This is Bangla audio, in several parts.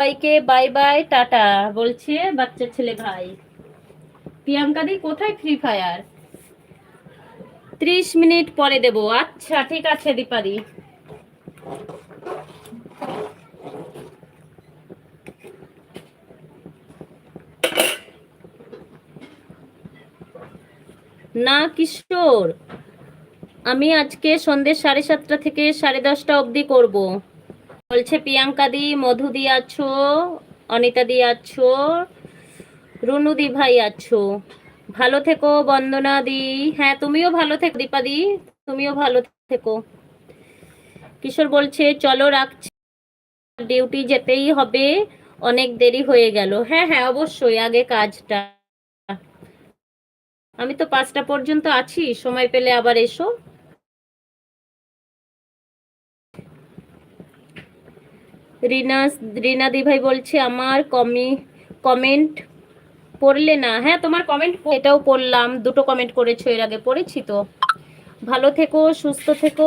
সবাইকে বাই বাই টাটা বলছে বাচ্চা ছেলে ভাই। প্রিয়াঙ্কা দি কোথায় ফ্রি ফায়ার? 30 মিনিট পরে দেব। আচ্ছা ঠিক আছে দীপাদি। না কিশোর, আমি আজকে সন্ধ্যে 7:30 থেকে 10:30 অবধি করব। বলছে প্রিয়াঙ্কা দি, মধু দি আছো, অনিতা দি আছো, রুনু দি ভাই আছো। ভালো থেকো বন্দনা দি। হ্যাঁ তুমিও ভালো থেকো দীপাদি, তুমিও ভালো থেকো। কিশোর বলছে চলো রাখছি, ডিউটি যেতেই হবে, অনেক দেরি হয়ে গেল। হ্যাঁ হ্যাঁ অবশ্যই, আগে কাজটা। আমি তো 5টা পর্যন্ত আছি, সময় পেলে আবার এসো। রিনা, রিনা দি ভাই বলছে আমার কমেন্ট পড়লে না। হ্যাঁ তোমার কমেন্ট এটাও পড়লাম, দুটো কমেন্ট করেছো, এর আগে পড়েছি তো। ভালো থেকো, সুস্থ থেকো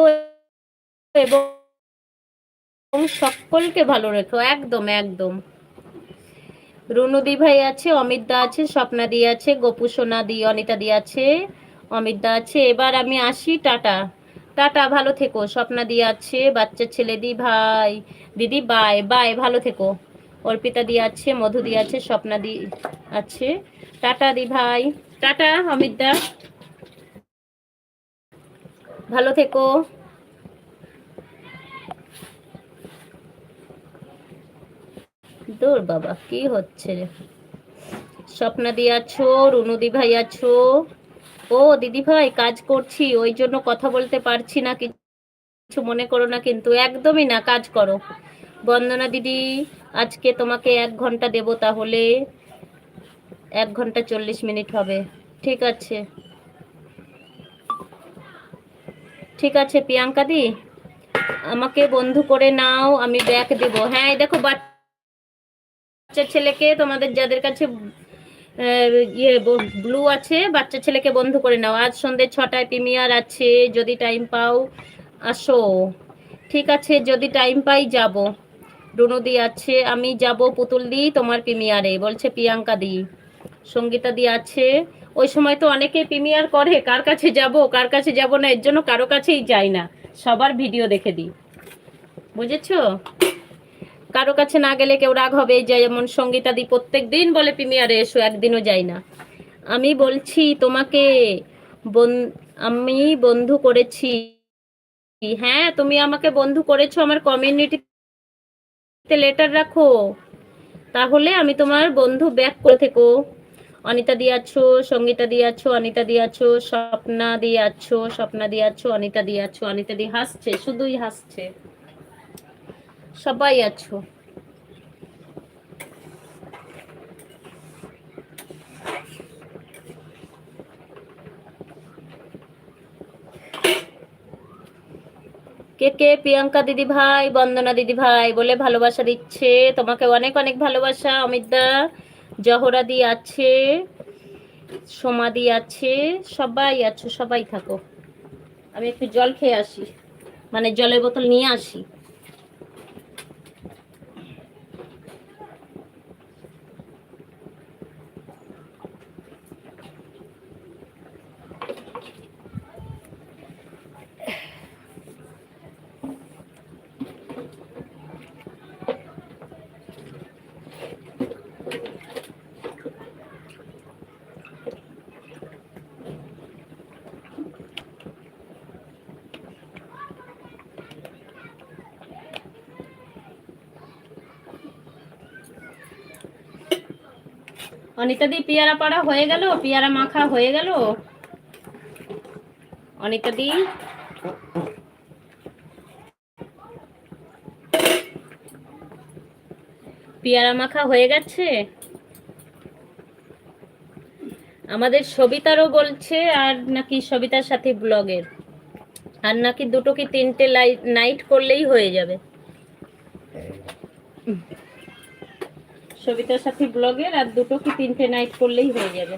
এবং সকলকে ভালো রেখো। একদম একদম। রুনু দি ভাই আছে, অমিত দা আছে, স্বপ্না দি আছে, গোপু সোনা দি, অনিতা দি আছে, অমিত দা আছে। এবার আমি আসি, টাটা। টাটা, ভালো থেকো। স্বপ্না দি আছে, বাচ্চা ছেলে দি ভাই, দিদি বাই বাই, ভালো থেকো। অর্পিতা দি আছে, মধু দি আছে, স্বপ্না দি আছে। টাটা দি ভাই, টাটা। অমিত দা ভালো থেকো। দূর বাবা কি হচ্ছে রে। স্বপ্না দি আছো, রুনু দি ভাই আছো। ও দিদি ভাই কাজ করছি, ওই জন্য কথা বলতে পারছি না, কিছু মনে করো না কিন্তু। একদমই না, কাজ করো। বন্দনা দিদি, আজকে তোমাকে 1 ঘন্টা দেব, তাহলে 1 ঘন্টা 40 মিনিট হবে। ঠিক আছে, ঠিক আছে প্রিয়াঙ্কা দি, আমাকে বন্ধু করে নাও, আমি ব্যাক দেব। হ্যাঁ এই দেখো বাচ্চা ছেলেকে, তোমাদের যাদের কাছে ইয়ে ব্লু আছে, বাচ্চা ছেলেকে বন্ধু করে নাও। আজ সন্ধ্যে 6টায় প্রিমিয়ার আছে, যদি টাইম পাও আসো। ঠিক আছে, যদি টাইম পাই যাব। রুনু দি আছে, আমি যাব পুতুল দি তোমার প্রিমিয়ারে, বলছে প্রিয়াঙ্কা দি। সঙ্গীতা দি আছে। ওই সময় তো অনেকে প্রিমিয়ার করে, কার কাছে যাব কার কাছে যাব না, এর জন্য কারো কাছেই যাই না, সবার ভিডিও দেখে দিই, বুঝেছো? কারো কাছে না গেলে কেউ রাগ হবে, যেমন সঙ্গীতা দি প্রত্যেক দিন বলে প্রিমিয়ারে এসো, একদিনও যাই না। আমি বলছি তোমাকে, আমি বন্ধু করেছি। হ্যাঁ তুমি আমাকে বন্ধু করেছো, আমার কমিউনিটিতে লেটার রাখো, তাহলে আমি তোমার বন্ধু ব্যাক করে থেকো। অনিতা দি আছো, সঙ্গীতা দি আছো, অনিতা দি আছো, স্বপ্না দি আছো, স্বপ্না দি আছো, অনিতা দি আছো। অনিতা দি হাসছে, শুধুই হাসছে। সবাই আছো। কে কে প্রিয়াঙ্কা দিদি ভাই, বন্দনা দিদি ভাই বলে ভালোবাসা দিচ্ছে, তোমাকে অনেক অনেক ভালোবাসা। অমিতদা, জহরা দি আছে, সোমাদি আছে, সবাই আছো, সবাই থাকো। আমি একটু জল খেয়ে আসি, মানে জলের বোতল নিয়ে আসি। অনিতা দি পেয়ারা পাড়া হয়ে গেল, পেয়ারা মাখা হয়ে গেল। অনিতা দি, পেয়ারা মাখা হয়ে গেছে। আমাদের সবিতারও বলছে, আর নাকি সবিতার সাথে ব্লগের, আর নাকি 2টো কি 3টে নাইট করলেই হয়ে যাবে। সবিতার সাথে ব্লগের আর 2টো কি 3টে নাইট করলেই হয়ে যাবে।